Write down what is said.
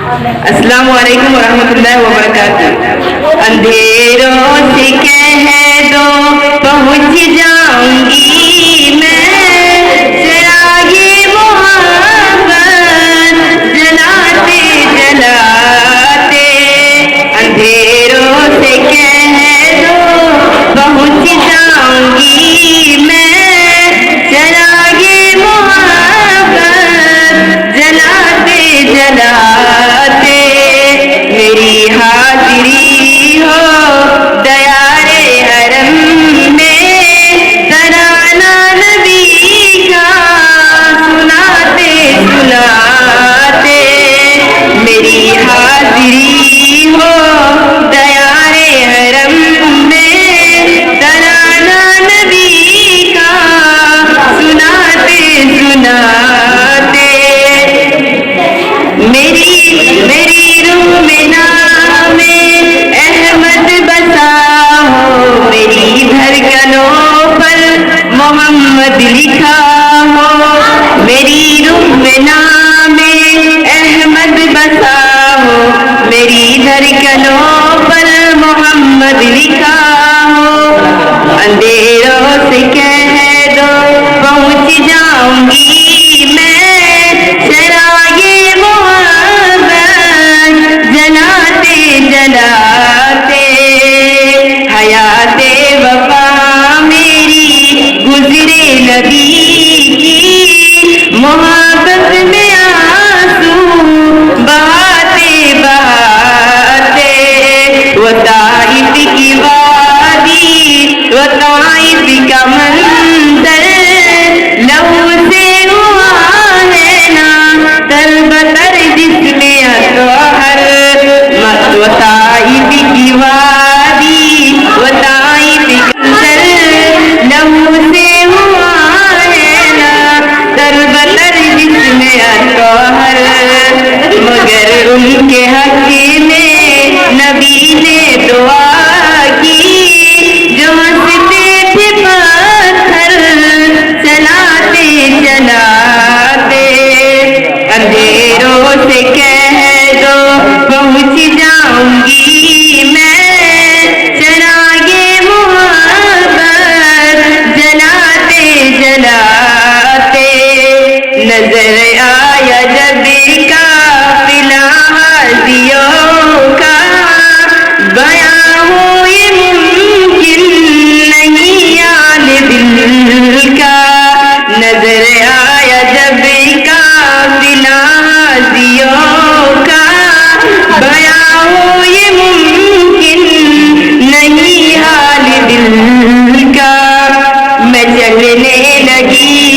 السلام علیکم ورحمۃ اللہ وبرکاتہ۔ اندھیروں سے کہہ دو پہنچ جاؤں گی میں، چراغے محبت جلاتے جلاتے۔ اندھیروں سے کہہ دو پہنچ جاؤں گی میں، چراغے محبت جلاتے جلاتے۔ میری حاضری ہو دیار حرم میں، ترانہ نبی کا سناتے سناتے۔ میری حاضری ہو دیار حرم میں، ترانہ نبی کا سناتے سناتے۔ میری روح میں نام احمد بسا ہو، میری دھڑکنوں پر محمد لکھا ہو۔ میری روح میں نام احمد بسا ہو، میری دھڑکنوں پر محمد لکھا ہو۔ اندھیروں سے کہہ دو پہنچ جاؤں گی میں، چراغے محبت جلاتے جلاتے۔ حیات وفا میری گزرے نبی کی، محبت میں آنسو بہاتے بہاتے۔ وہ طائف کی وادی، وہ طائف کا منظر، لہو سے ہوا ہے نا تر بتر جس میں اطہر۔ وہ طائف کی وادی، وہ طائف کا منظر، لہو سے ہوا ہے نا تر بتر جس میں اطہر۔ مگر ان کے حق میں نبی نے دعا کی، جو ہنستے تھے پتھر چلاتے چلاتے۔ اندھیروں سے کہہ دو پہنچ جاؤں گی میں، چراغے محبت جلاتے جلاتے۔ نظر آیا جب قافلہ حاجیوں کا، بیاں ہو یہ ممکن نہیں آل دل کا۔ نظر آیا جب قافلہ حاجیوں کا، بیاں ہو یہ ممکن نہیں حال دل کا۔ میں چلنے لگی